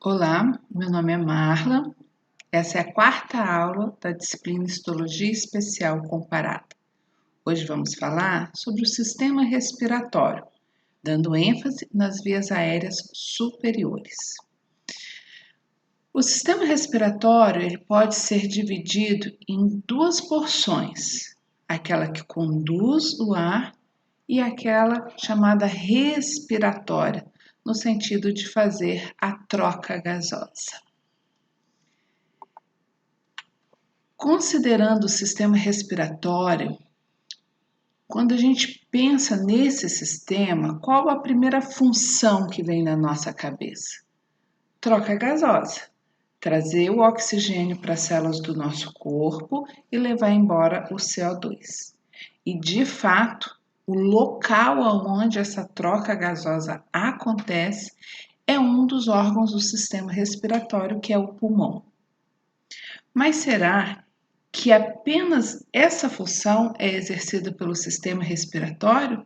Olá, meu nome é Marla. Essa é a quarta aula da disciplina Histologia Especial Comparada. Hoje vamos falar sobre o sistema respiratório, dando ênfase nas vias aéreas superiores. O sistema respiratório ele pode ser dividido em duas porções, aquela que conduz o ar e aquela chamada respiratória, no sentido de fazer a troca gasosa. Considerando o sistema respiratório, quando a gente pensa nesse sistema, qual a primeira função que vem na nossa cabeça? Troca gasosa. Trazer o oxigênio para as células do nosso corpo e levar embora o CO2. E, de fato, o local onde essa troca gasosa acontece é um dos órgãos do sistema respiratório, que é o pulmão. Mas será que apenas essa função é exercida pelo sistema respiratório?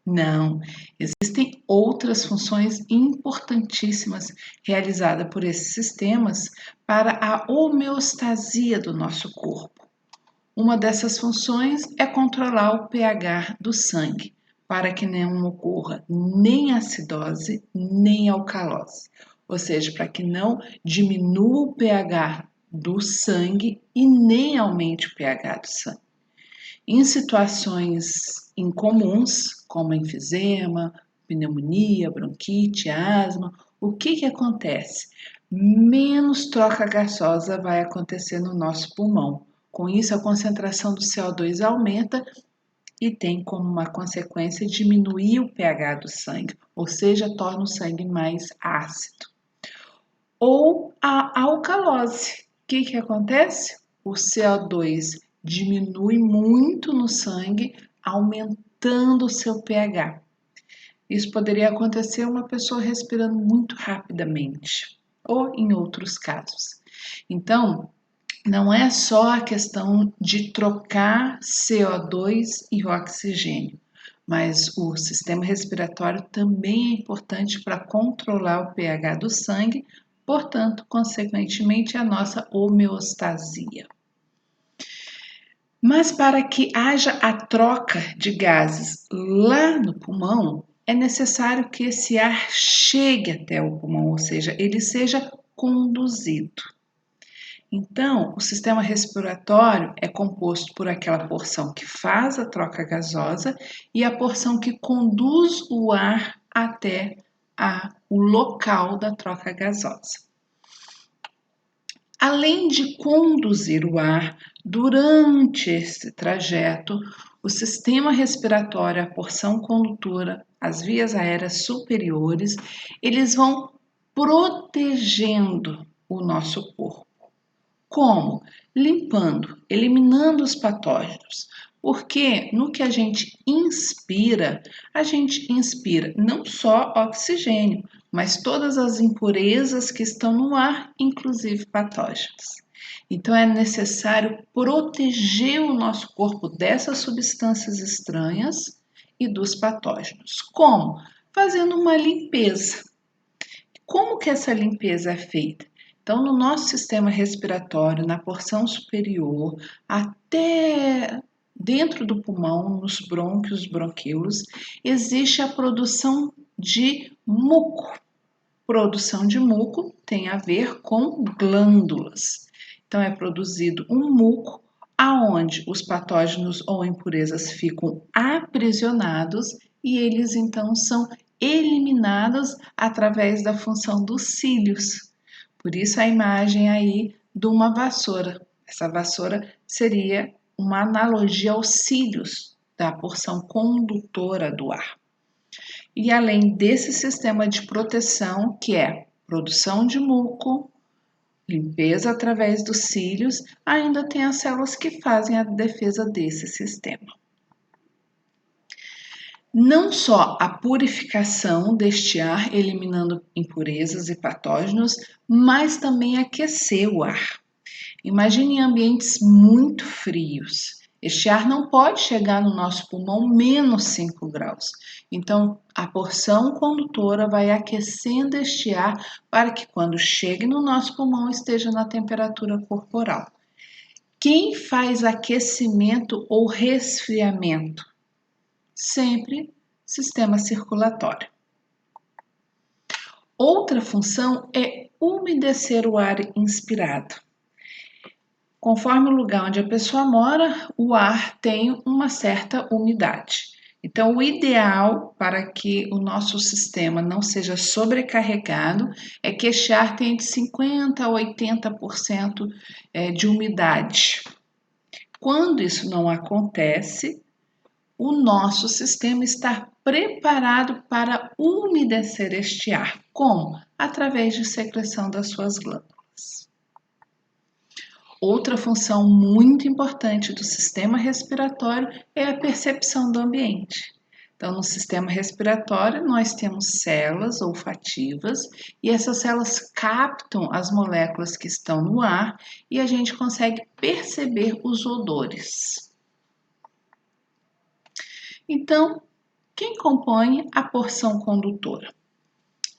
Não, existem outras funções importantíssimas realizadas por esses sistemas para a homeostasia do nosso corpo. Uma dessas funções é controlar o pH do sangue, para que não ocorra nem acidose nem alcalose, ou seja, para que não diminua o pH do sangue e nem aumente o pH do sangue. Em situações incomuns, como enfisema, pneumonia, bronquite, asma, o que acontece? Menos troca gasosa vai acontecer no nosso pulmão. Com isso, a concentração do CO2 aumenta e tem como uma consequência diminuir o pH do sangue, ou seja, torna o sangue mais ácido. Ou a alcalose. O que acontece? O CO2 diminui muito no sangue, aumentando o seu pH. Isso poderia acontecer em uma pessoa respirando muito rapidamente, ou em outros casos. Então, não é só a questão de trocar CO2 e oxigênio, mas o sistema respiratório também é importante para controlar o pH do sangue, portanto, consequentemente, a nossa homeostasia. Mas para que haja a troca de gases lá no pulmão, é necessário que esse ar chegue até o pulmão, ou seja, ele seja conduzido. Então, o sistema respiratório é composto por aquela porção que faz a troca gasosa e a porção que conduz o ar até o local da troca gasosa. Além de conduzir o ar durante esse trajeto, o sistema respiratório, a porção condutora, as vias aéreas superiores, eles vão protegendo o nosso corpo. Como? Limpando, eliminando os patógenos. Porque no que a gente inspira não só oxigênio, mas todas as impurezas que estão no ar, inclusive patógenos. Então é necessário proteger o nosso corpo dessas substâncias estranhas e dos patógenos. Como? Fazendo uma limpeza. Como que essa limpeza é feita? Então, no nosso sistema respiratório, na porção superior, até dentro do pulmão, nos brônquios, bronquíolos, existe a produção de muco. Produção de muco tem a ver com glândulas. Então, é produzido um muco aonde os patógenos ou impurezas ficam aprisionados e eles então são eliminados através da função dos cílios. Por isso a imagem aí de uma vassoura. Essa vassoura seria uma analogia aos cílios da porção condutora do ar. E além desse sistema de proteção, que é produção de muco, limpeza através dos cílios, ainda tem as células que fazem a defesa desse sistema. Não só a purificação deste ar, eliminando impurezas e patógenos, mas também aquecer o ar. Imagine em ambientes muito frios. Este ar não pode chegar no nosso pulmão menos 5 graus. Então, a porção condutora vai aquecendo este ar para que quando chegue no nosso pulmão esteja na temperatura corporal. Quem faz aquecimento ou resfriamento? Sempre sistema circulatório. Outra função é umedecer o ar inspirado. Conforme o lugar onde a pessoa mora, o ar tem uma certa umidade. Então, o ideal para que o nosso sistema não seja sobrecarregado é que este ar tenha de 50% a 80% de umidade. Quando isso não acontece, o nosso sistema está preparado para umedecer este ar. Como? Através de secreção das suas glândulas. Outra função muito importante do sistema respiratório é a percepção do ambiente. Então, no sistema respiratório, nós temos células olfativas e essas células captam as moléculas que estão no ar e a gente consegue perceber os odores. Então, quem compõe a porção condutora?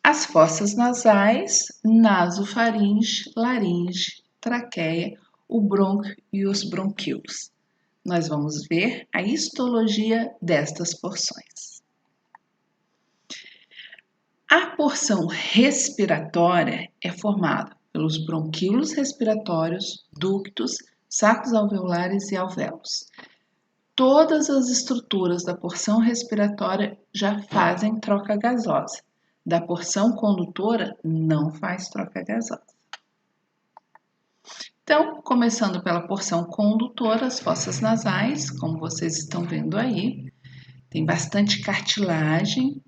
As fossas nasais, nasofaringe, laringe, traqueia, o brônquio e os bronquíolos. Nós vamos ver a histologia destas porções. A porção respiratória é formada pelos bronquíolos respiratórios, ductos, sacos alveolares e alvéolos. Todas as estruturas da porção respiratória já fazem troca gasosa. Da porção condutora, não faz troca gasosa. Então, começando pela porção condutora, as fossas nasais, como vocês estão vendo aí, tem bastante cartilagem,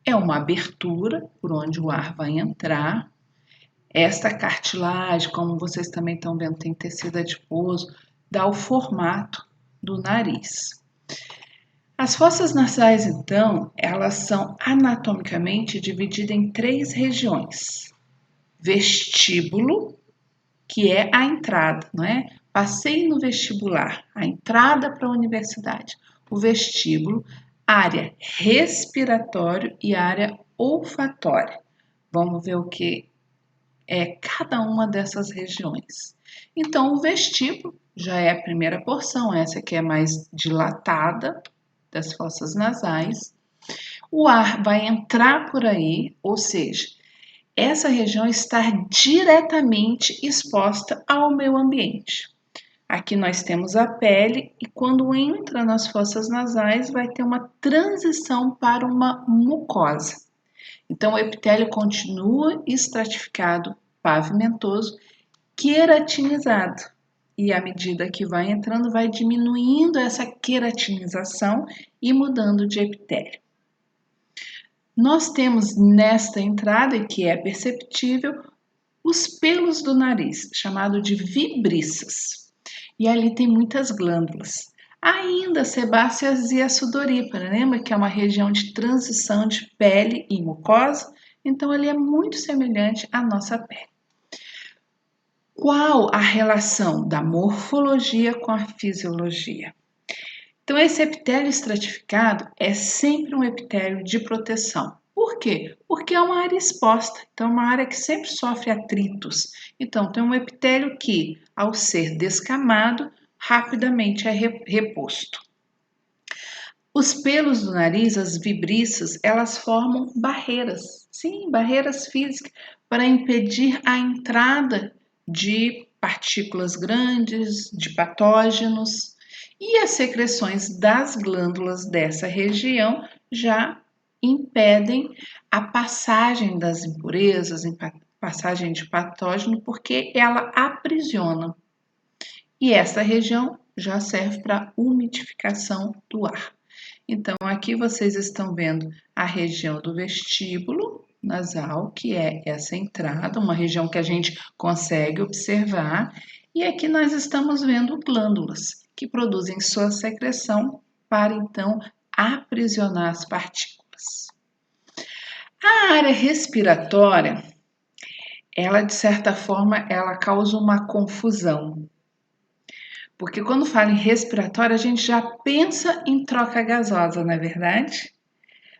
é uma abertura por onde o ar vai entrar. Esta cartilagem, como vocês também estão vendo, tem tecido adiposo, dá o formato do nariz. As fossas nasais, então, elas são anatomicamente divididas em 3 regiões. Vestíbulo, que é a entrada, não é? Passei no vestibular, a entrada para a universidade. O vestíbulo, área respiratória e área olfatória. Vamos ver o que é cada uma dessas regiões. Então, o vestíbulo já é a primeira porção, essa que é mais dilatada das fossas nasais. O ar vai entrar por aí, ou seja, essa região está diretamente exposta ao meio ambiente. Aqui nós temos a pele e quando entra nas fossas nasais vai ter uma transição para uma mucosa. Então o epitélio continua estratificado, pavimentoso, queratinizado. E à medida que vai entrando, vai diminuindo essa queratinização e mudando de epitélio. Nós temos nesta entrada, que é perceptível, os pelos do nariz, chamado de vibriças. E ali tem muitas glândulas. Ainda sebáceas e a sudorípara, lembra que é uma região de transição de pele e mucosa? Então, ele é muito semelhante à nossa pele. Qual a relação da morfologia com a fisiologia? Então, esse epitélio estratificado é sempre um epitélio de proteção. Por quê? Porque é uma área exposta, então é uma área que sempre sofre atritos. Então, tem um epitélio que, ao ser descamado, rapidamente é reposto. Os pelos do nariz, as vibriças, elas formam barreiras, sim, barreiras físicas, para impedir a entrada de partículas grandes, de patógenos. E as secreções das glândulas dessa região já impedem a passagem das impurezas, passagem de patógeno, porque ela aprisiona. E essa região já serve para umidificação do ar. Então, aqui vocês estão vendo a região do vestíbulo nasal, que é essa entrada, uma região que a gente consegue observar. E aqui nós estamos vendo glândulas que produzem sua secreção para então aprisionar as partículas. A área respiratória, ela de certa forma, ela causa uma confusão. Porque quando fala em respiratório, a gente já pensa em troca gasosa, não é verdade?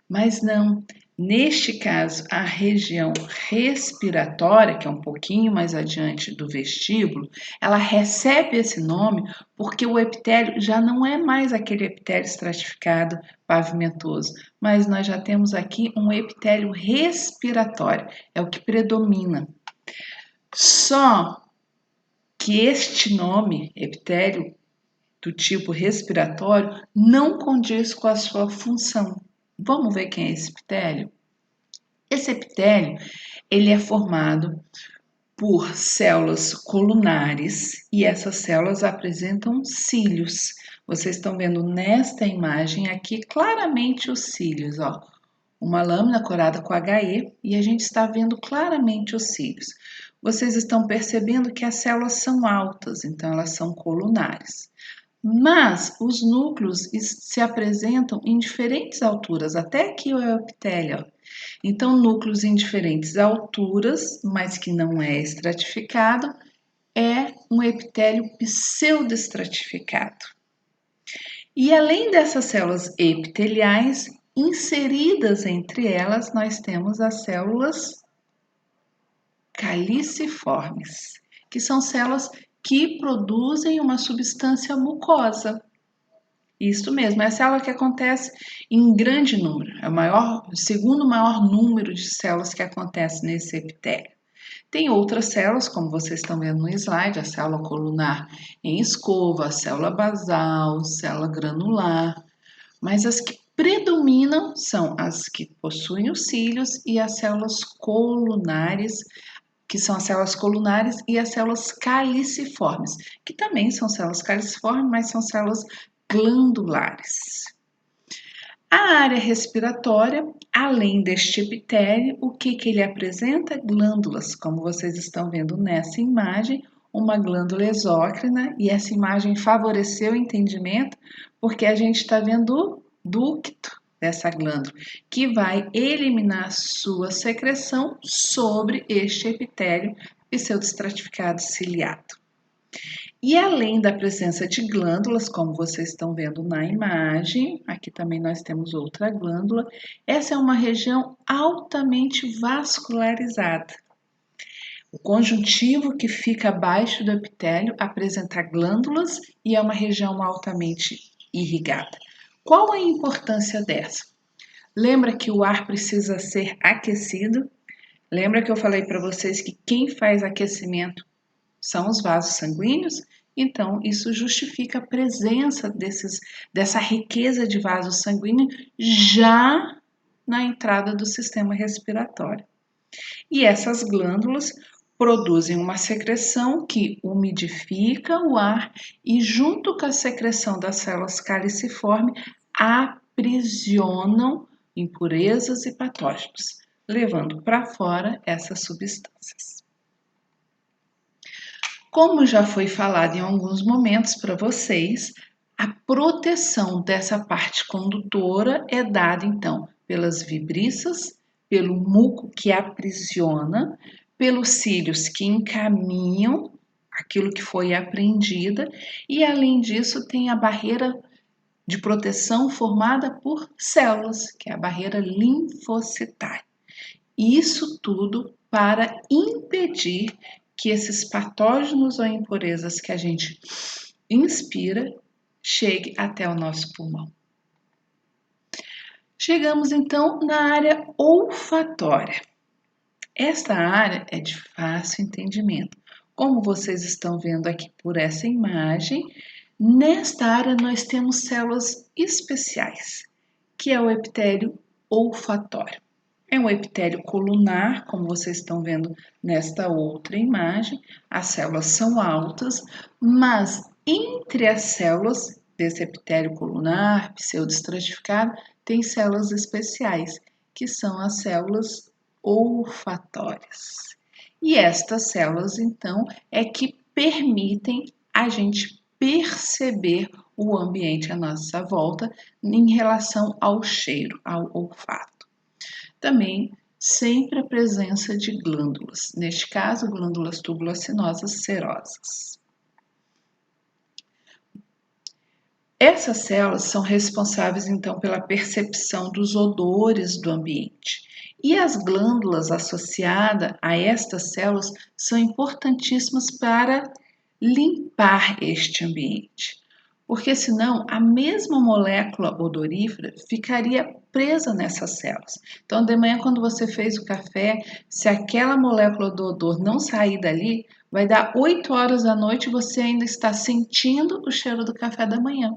Mas não. Neste caso, a região respiratória, que é um pouquinho mais adiante do vestíbulo, ela recebe esse nome porque o epitélio já não é mais aquele epitélio estratificado pavimentoso, mas nós já temos aqui um epitélio respiratório, é o que predomina. Só que este nome, epitélio do tipo respiratório, não condiz com a sua função. Vamos ver quem é esse epitélio? Esse epitélio, ele é formado por células colunares e essas células apresentam cílios. Vocês estão vendo nesta imagem aqui claramente os cílios, ó. Uma lâmina corada com HE e a gente está vendo claramente os cílios. Vocês estão percebendo que as células são altas, então elas são colunares. Mas os núcleos se apresentam em diferentes alturas, até aqui o epitélio. Então, núcleos em diferentes alturas, mas que não é estratificado, é um epitélio pseudoestratificado. E além dessas células epiteliais, inseridas entre elas, nós temos as células caliciformes, que são células que produzem uma substância mucosa. Isso mesmo, é a célula que acontece em grande número, é o segundo maior número de células que acontece nesse epitélio. Tem outras células, como vocês estão vendo no slide, a célula colunar em escova, a célula basal, célula granular, mas as que predominam são as que possuem os cílios e as células colunares, que são as células colunares e as células caliciformes, que também são células caliciformes, mas são células glandulares. A área respiratória, além deste epitélio, o que ele apresenta? Glândulas, como vocês estão vendo nessa imagem, uma glândula exócrina, e essa imagem favoreceu o entendimento, porque a gente está vendo o ducto dessa glândula, que vai eliminar sua secreção sobre este epitélio pseudoestratificado ciliado. E além da presença de glândulas, como vocês estão vendo na imagem, aqui também nós temos outra glândula, essa é uma região altamente vascularizada. O conjuntivo que fica abaixo do epitélio apresenta glândulas e é uma região altamente irrigada. Qual a importância dessa? Lembra que o ar precisa ser aquecido? Lembra que eu falei para vocês que quem faz aquecimento são os vasos sanguíneos? Então, isso justifica a presença dessa riqueza de vasos sanguíneos já na entrada do sistema respiratório. E essas glândulas produzem uma secreção que umidifica o ar e, junto com a secreção das células caliciformes, aprisionam impurezas e patógenos, levando para fora essas substâncias. Como já foi falado em alguns momentos para vocês, a proteção dessa parte condutora é dada então pelas vibriças, pelo muco que aprisiona, pelos cílios que encaminham aquilo que foi apreendida e além disso tem a barreira de proteção formada por células, que é a barreira linfocitária. Isso tudo para impedir que esses patógenos ou impurezas que a gente inspira chegue até o nosso pulmão. Chegamos então na área olfatória. Esta área é de fácil entendimento. Como vocês estão vendo aqui por essa imagem, nesta área nós temos células especiais, que é o epitélio olfatório. É um epitélio colunar, como vocês estão vendo nesta outra imagem. As células são altas, mas entre as células desse epitélio colunar, pseudoestratificado, tem células especiais, que são as células olfatórias. E estas células, então, é que permitem a gente perceber o ambiente à nossa volta em relação ao cheiro, ao olfato. Também sempre a presença de glândulas, neste caso, glândulas tubulacinosas serosas. Essas células são responsáveis, então, pela percepção dos odores do ambiente. E as glândulas associadas a estas células são importantíssimas para limpar este ambiente. Porque senão a mesma molécula odorífera ficaria presa nessas células. Então, de manhã, quando você fez o café, se aquela molécula do odor não sair dali, vai dar 8 horas da noite e você ainda está sentindo o cheiro do café da manhã.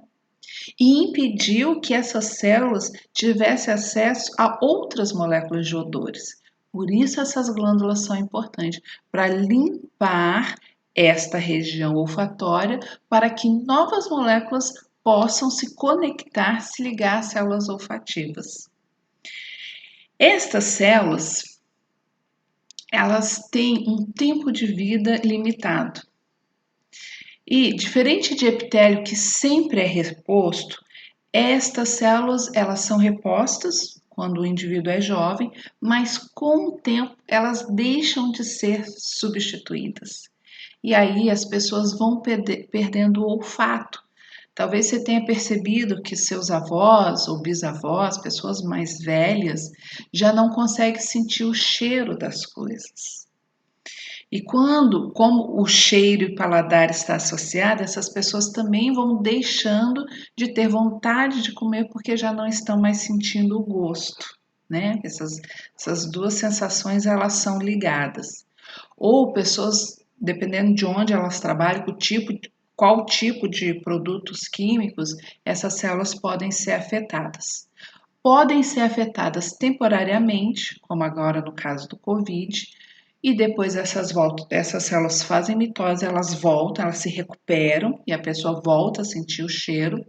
E impediu que essas células tivessem acesso a outras moléculas de odores. Por isso essas glândulas são importantes, para limpar esta região olfatória, para que novas moléculas possam se conectar, se ligar às células olfativas. Estas células, elas têm um tempo de vida limitado. E, diferente de epitélio que sempre é reposto, estas células elas são repostas quando o indivíduo é jovem, mas com o tempo elas deixam de ser substituídas. E aí as pessoas vão perdendo o olfato. Talvez você tenha percebido que seus avós ou bisavós, pessoas mais velhas, já não conseguem sentir o cheiro das coisas. E como o cheiro e paladar está associado, essas pessoas também vão deixando de ter vontade de comer porque já não estão mais sentindo o gosto, né? Essas duas sensações elas são ligadas. Ou pessoas, dependendo de onde elas trabalham, qual tipo de produtos químicos, essas células podem ser afetadas. Podem ser afetadas temporariamente, como agora no caso do Covid, e depois essas células fazem mitose, elas voltam, elas se recuperam e a pessoa volta a sentir o cheiro.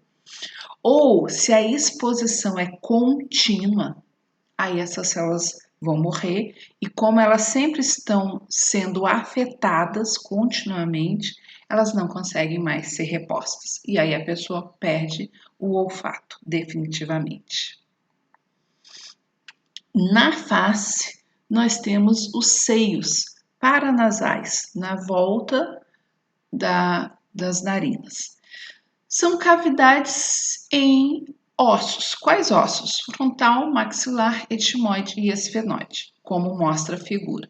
Ou se a exposição é contínua, aí essas células vão morrer e como elas sempre estão sendo afetadas continuamente, elas não conseguem mais ser repostas. E aí a pessoa perde o olfato definitivamente. Na face, nós temos os seios paranasais na volta das narinas. São cavidades em ossos. Quais ossos? Frontal, maxilar, etimoide e esfenoide, como mostra a figura.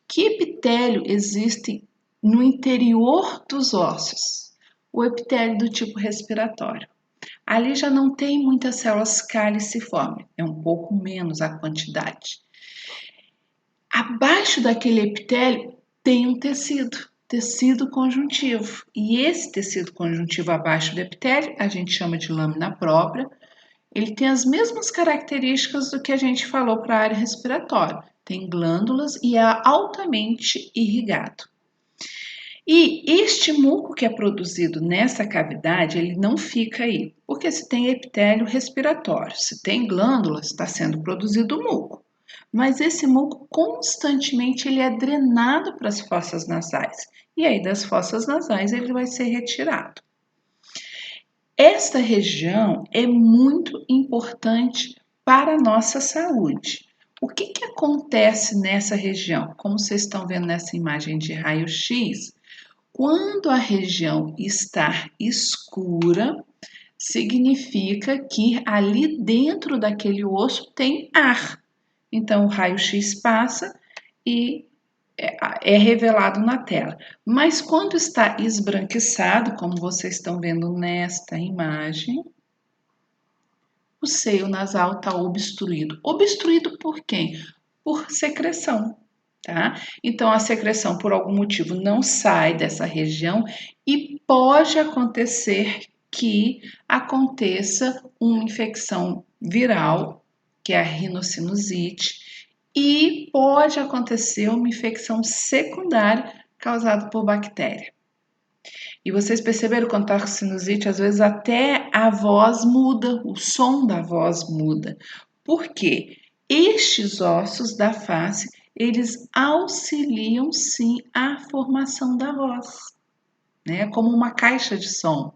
Que epitélio existe no interior dos ossos? O epitélio do tipo respiratório. Ali já não tem muitas células caliciformes, é um pouco menos a quantidade. Abaixo daquele epitélio tem um tecido conjuntivo. E esse tecido conjuntivo abaixo do epitélio, a gente chama de lâmina própria, ele tem as mesmas características do que a gente falou para a área respiratória. Tem glândulas e é altamente irrigado. E este muco que é produzido nessa cavidade, ele não fica aí, porque se tem epitélio respiratório, se tem glândulas, está sendo produzido muco. Mas esse muco constantemente ele é drenado para as fossas nasais, e aí das fossas nasais ele vai ser retirado. Esta região é muito importante para a nossa saúde. O que acontece nessa região? Como vocês estão vendo nessa imagem de raio-x, quando a região está escura, significa que ali dentro daquele osso tem ar. Então, o raio-x passa e é revelado na tela. Mas quando está esbranquiçado, como vocês estão vendo nesta imagem, o seio nasal está obstruído. Obstruído por quem? Por secreção. Tá? Então, a secreção, por algum motivo, não sai dessa região e pode acontecer que aconteça uma infecção viral, que é a rinocinusite, e pode acontecer uma infecção secundária causada por bactéria. E vocês perceberam quando está com sinusite, às vezes até a voz muda, o som da voz muda. Por quê? Estes ossos da face, eles auxiliam sim a formação da voz, né? Como uma caixa de som.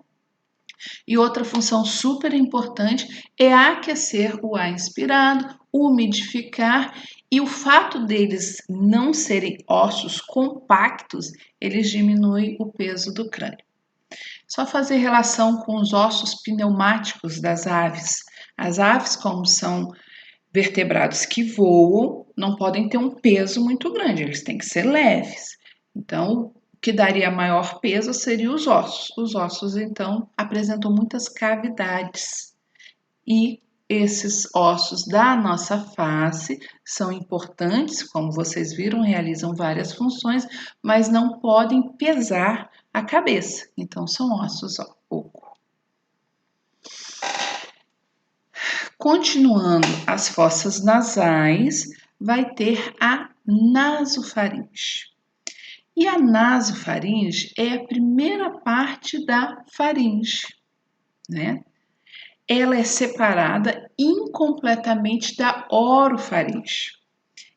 E outra função super importante é aquecer o ar inspirado, umidificar, e o fato deles não serem ossos compactos, eles diminuem o peso do crânio. Só fazer relação com os ossos pneumáticos das aves. As aves, como são vertebrados que voam, não podem ter um peso muito grande, eles têm que ser leves. Então, o que daria maior peso seria os ossos. Os ossos, então, apresentam muitas cavidades. E esses ossos da nossa face são importantes, como vocês viram, realizam várias funções, mas não podem pesar a cabeça. Então, são ossos oco. Continuando as fossas nasais, vai ter a nasofaringe. E a nasofaringe é a primeira parte da faringe, né? Ela é separada incompletamente da orofaringe.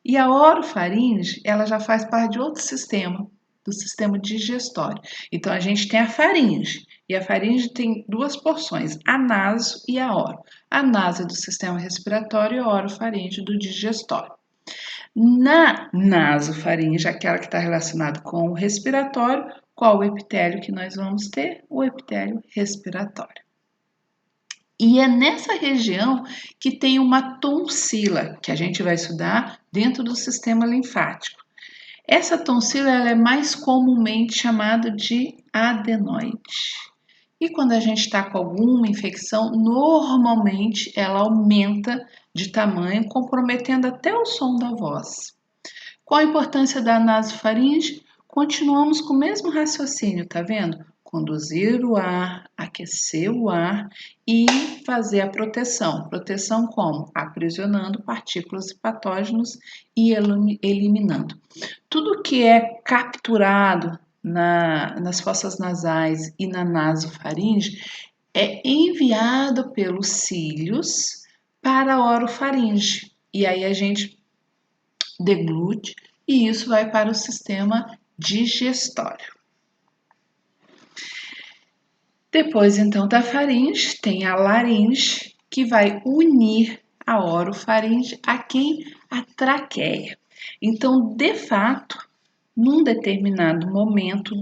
E a orofaringe, ela já faz parte de outro sistema, do sistema digestório. Então, a gente tem a faringe, e a faringe tem duas porções, a naso e a oro. A naso é do sistema respiratório e a orofaringe do digestório. Na nasofaringe, aquela que está relacionada com o respiratório, qual o epitélio que nós vamos ter? O epitélio respiratório. E é nessa região que tem uma tonsila, que a gente vai estudar dentro do sistema linfático. Essa tonsila ela é mais comumente chamada de adenoide. E quando a gente está com alguma infecção, normalmente ela aumenta de tamanho, comprometendo até o som da voz. Qual a importância da nasofaringe? Continuamos com o mesmo raciocínio, tá vendo? Conduzir o ar, aquecer o ar e fazer a proteção. Proteção como? Aprisionando partículas e patógenos e eliminando. Tudo que é capturado nas fossas nasais e na nasofaringe é enviado pelos cílios para a orofaringe. E aí a gente deglute e isso vai para o sistema digestório. Depois, então, da faringe, tem a laringe, que vai unir a orofaringe a quem? A traqueia. Então, de fato, num determinado momento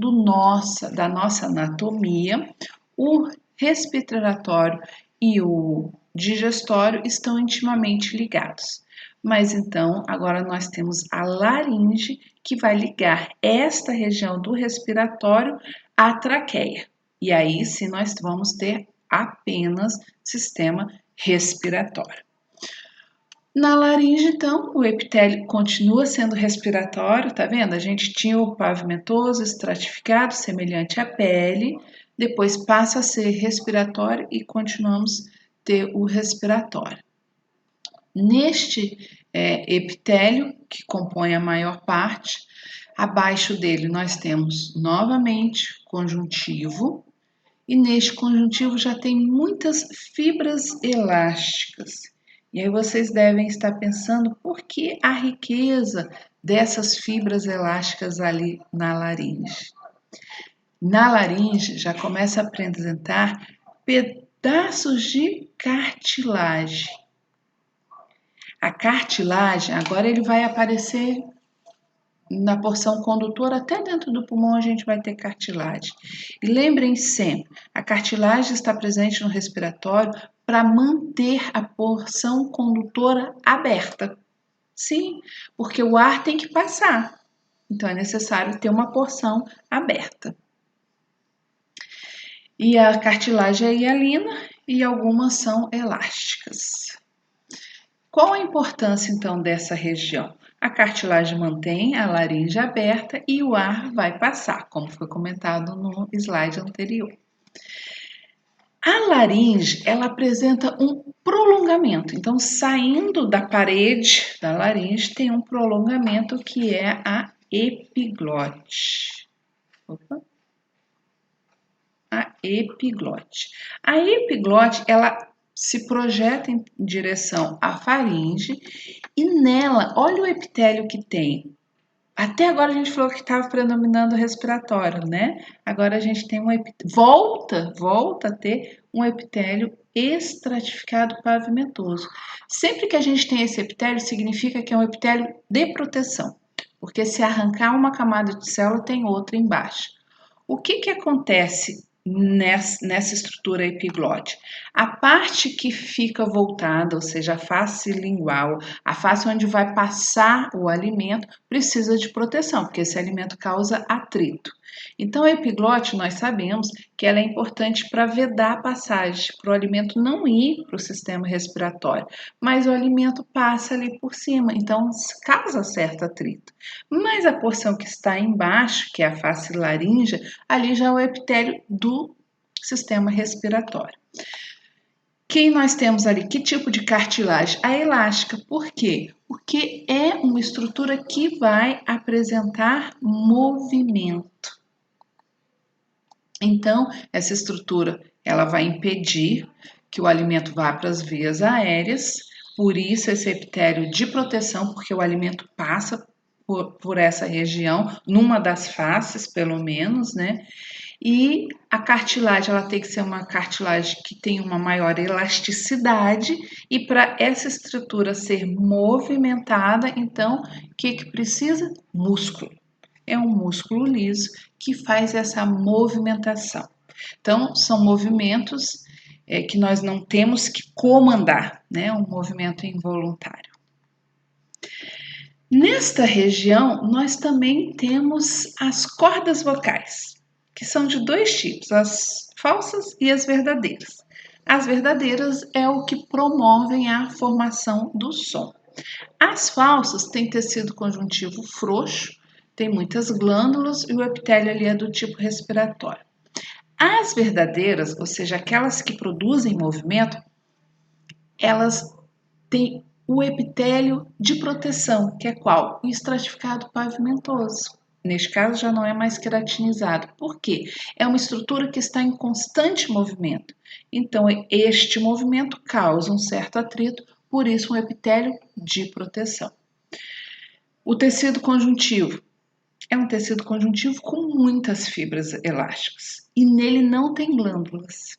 da nossa anatomia, o respiratório e o digestório estão intimamente ligados. Mas então, agora nós temos a laringe, que vai ligar esta região do respiratório à traqueia. E aí sim nós vamos ter apenas sistema respiratório. Na laringe, então, o epitélio continua sendo respiratório, tá vendo? A gente tinha o pavimentoso estratificado, semelhante à pele, depois passa a ser respiratório e continuamos a ter o respiratório. Neste epitélio, que compõe a maior parte, abaixo dele nós temos novamente conjuntivo, e neste conjuntivo já tem muitas fibras elásticas. E aí vocês devem estar pensando por que a riqueza dessas fibras elásticas ali na laringe. Na laringe já começa a apresentar pedaços de cartilagem. A cartilagem, agora ele vai aparecer na porção condutora, até dentro do pulmão a gente vai ter cartilagem. E lembrem sempre, a cartilagem está presente no respiratório para manter a porção condutora aberta. Sim, porque o ar tem que passar. Então é necessário ter uma porção aberta. E a cartilagem é hialina e algumas são elásticas. Qual a importância então dessa região? A cartilagem mantém a laringe aberta e o ar vai passar, como foi comentado no slide anterior. A laringe, ela apresenta um prolongamento. Então, saindo da parede da laringe, tem um prolongamento que é a epiglote. A epiglote. A epiglote, ela se projeta em direção à faringe e nela, olha o epitélio que tem. Até agora a gente falou que estava predominando o respiratório, né? Agora a gente tem volta a ter um epitélio estratificado pavimentoso. Sempre que a gente tem esse epitélio, significa que é um epitélio de proteção, porque se arrancar uma camada de célula, tem outra embaixo. O que acontece nessa estrutura epiglote. A parte que fica voltada, ou seja, a face lingual, a face onde vai passar o alimento, precisa de proteção, porque esse alimento causa atrito. Então, a epiglote, nós sabemos que ela é importante para vedar a passagem, para o alimento não ir para o sistema respiratório, mas o alimento passa ali por cima, então causa certo atrito. Mas a porção que está embaixo, que é a face laríngea, ali já é o epitélio do sistema respiratório. Quem nós temos ali? Que tipo de cartilagem? A elástica. Por quê? Porque é uma estrutura que vai apresentar movimento. Então, essa estrutura ela vai impedir que o alimento vá para as vias aéreas, por isso esse epitélio de proteção, porque o alimento passa por essa região, numa das faces, pelo menos, né? E a cartilagem, ela tem que ser uma cartilagem que tem uma maior elasticidade, e para essa estrutura ser movimentada, então, o que precisa? Músculo. É um músculo liso que faz essa movimentação. Então, são movimentos que nós não temos que comandar, né? Um movimento involuntário. Nesta região, nós também temos as cordas vocais, que são de dois tipos, as falsas e as verdadeiras. As verdadeiras é o que promovem a formação do som. As falsas têm tecido conjuntivo frouxo, tem muitas glândulas e o epitélio ali é do tipo respiratório. As verdadeiras, ou seja, aquelas que produzem movimento, elas têm o epitélio de proteção, que é qual? O estratificado pavimentoso. Neste caso, já não é mais queratinizado. Por quê? É uma estrutura que está em constante movimento. Então, este movimento causa um certo atrito, por isso um epitélio de proteção. O tecido conjuntivo é um tecido conjuntivo com muitas fibras elásticas e nele não tem glândulas.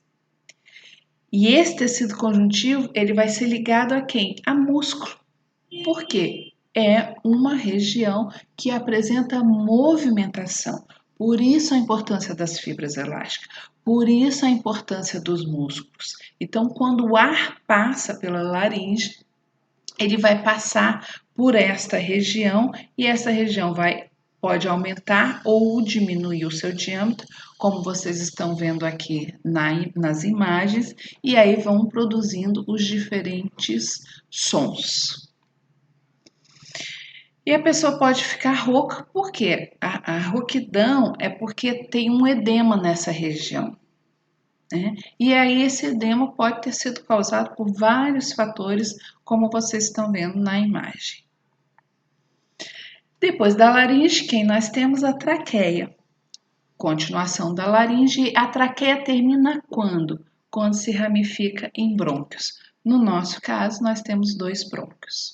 E esse tecido conjuntivo, ele vai ser ligado a quem? A músculo. Por quê? É uma região que apresenta movimentação. Por isso a importância das fibras elásticas. Por isso a importância dos músculos. Então, quando o ar passa pela laringe, ele vai passar por esta região e essa região pode aumentar ou diminuir o seu diâmetro, como vocês estão vendo aqui nas imagens, e aí vão produzindo os diferentes sons. E a pessoa pode ficar rouca, por quê? A rouquidão é porque tem um edema nessa região, né? E aí esse edema pode ter sido causado por vários fatores, como vocês estão vendo na imagem. Depois da laringe, quem nós temos? A traqueia. Continuação da laringe, a traqueia termina quando? Quando se ramifica em brônquios. No nosso caso, nós temos 2 brônquios.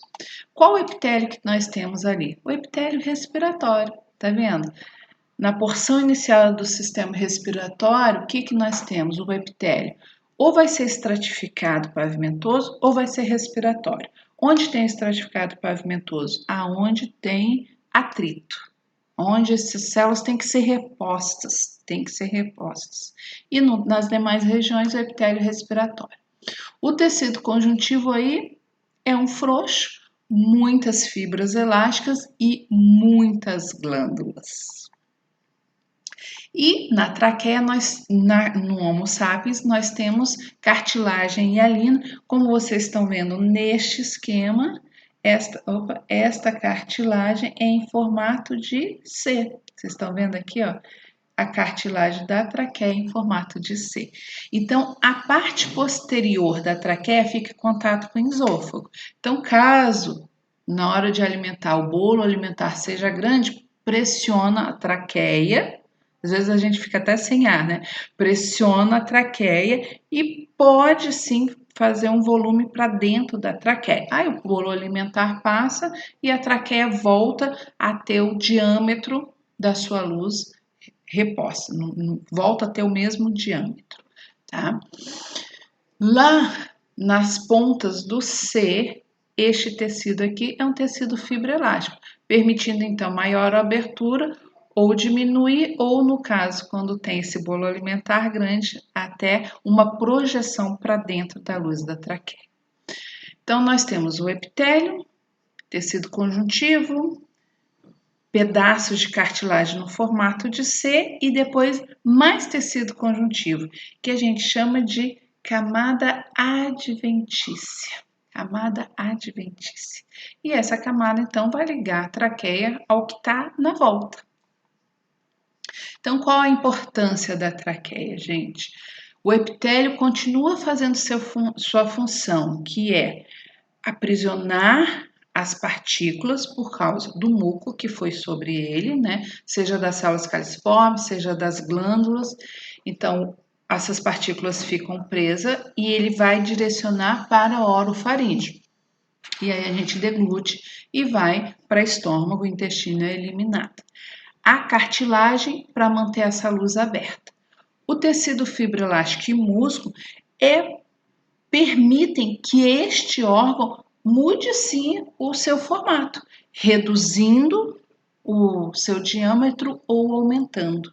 Qual o epitélio que nós temos ali? O epitélio respiratório, tá vendo? Na porção inicial do sistema respiratório, o que nós temos? O epitélio ou vai ser estratificado pavimentoso ou vai ser respiratório. Onde tem estratificado pavimentoso? Aonde tem atrito, onde essas células têm que ser repostas, E nas demais regiões, o epitélio respiratório. O tecido conjuntivo aí é um frouxo, muitas fibras elásticas e muitas glândulas. E na traqueia, no Homo sapiens, nós temos cartilagem hialina, como vocês estão vendo neste esquema. Esta cartilagem é em formato de C. Vocês estão vendo aqui, ó, a cartilagem da traqueia em formato de C. Então, a parte posterior da traqueia fica em contato com o esôfago. Então, caso na hora de alimentar o bolo alimentar seja grande, pressiona a traqueia. Às vezes a gente fica até sem ar, né? Pressiona a traqueia e pode sim fazer um volume para dentro da traqueia. Aí o bolo alimentar passa e a traqueia volta a ter o diâmetro da sua luz reposta, volta a ter o mesmo diâmetro, tá? Lá nas pontas do C, este tecido aqui é um tecido fibroelástico, permitindo então maior abertura ou diminuir, ou no caso, quando tem esse bolo alimentar grande, até uma projeção para dentro da luz da traqueia. Então, nós temos o epitélio, tecido conjuntivo, pedaços de cartilagem no formato de C e depois mais tecido conjuntivo, que a gente chama de camada adventícia. Camada adventícia. E essa camada, então, vai ligar a traqueia ao que está na volta. Então, qual a importância da traqueia, gente? O epitélio continua fazendo sua função, que é aprisionar as partículas por causa do muco que foi sobre ele, né? Seja das células califormes, seja das glândulas. Então, essas partículas ficam presas e ele vai direcionar para o orofaríngeo. E aí a gente deglute e vai para estômago, o intestino é eliminado. A cartilagem para manter essa luz aberta. O tecido fibroelástico e músculo permitem que este órgão mude sim o seu formato, reduzindo o seu diâmetro ou aumentando.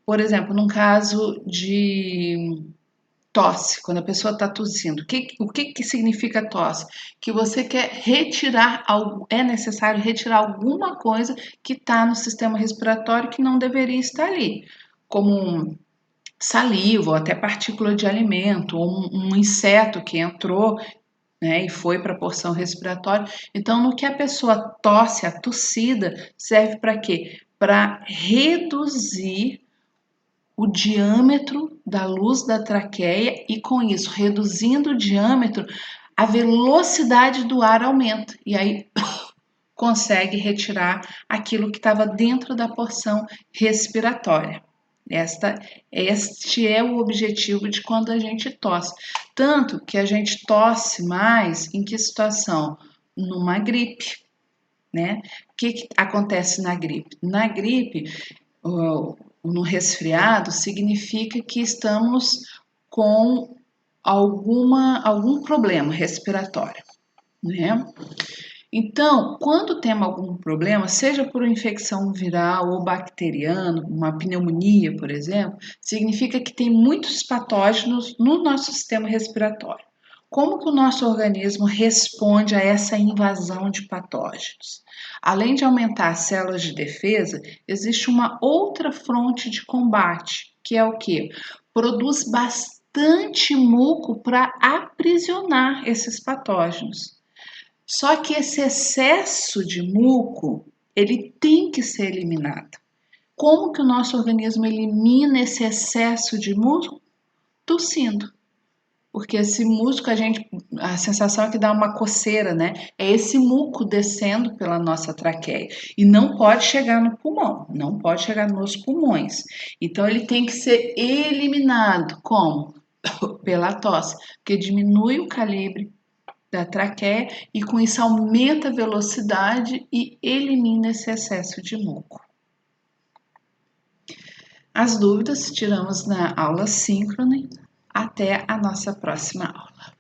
Por exemplo, num caso de tosse, quando a pessoa está tossindo, o que significa tosse? Que você quer retirar algo, é necessário retirar alguma coisa que está no sistema respiratório que não deveria estar ali, como saliva ou até partícula de alimento, ou um inseto que entrou, né, e foi para a porção respiratória. Então, no que a pessoa tosse, a tossida, serve para quê? Para reduzir o diâmetro da luz da traqueia e, com isso, reduzindo o diâmetro, a velocidade do ar aumenta. E aí consegue retirar aquilo que estava dentro da porção respiratória. Este é o objetivo de quando a gente tosse. Tanto que a gente tosse mais em que situação? Numa gripe, né? O que acontece na gripe? Na gripe, no resfriado, significa que estamos com algum problema respiratório, né? Então, quando temos algum problema, seja por infecção viral ou bacteriana, uma pneumonia, por exemplo, significa que tem muitos patógenos no nosso sistema respiratório. Como que o nosso organismo responde a essa invasão de patógenos? Além de aumentar as células de defesa, existe uma outra fronte de combate, que é o que? Produz bastante muco para aprisionar esses patógenos. Só que esse excesso de muco, ele tem que ser eliminado. Como que o nosso organismo elimina esse excesso de muco? Tossindo. Porque esse muco, a sensação é que dá uma coceira, né? É esse muco descendo pela nossa traqueia. E não pode chegar no pulmão, não pode chegar nos pulmões. Então, ele tem que ser eliminado. Como? Pela tosse, porque diminui o calibre da traqueia e com isso aumenta a velocidade e elimina esse excesso de muco. As dúvidas tiramos na aula síncrona. Até a nossa próxima aula.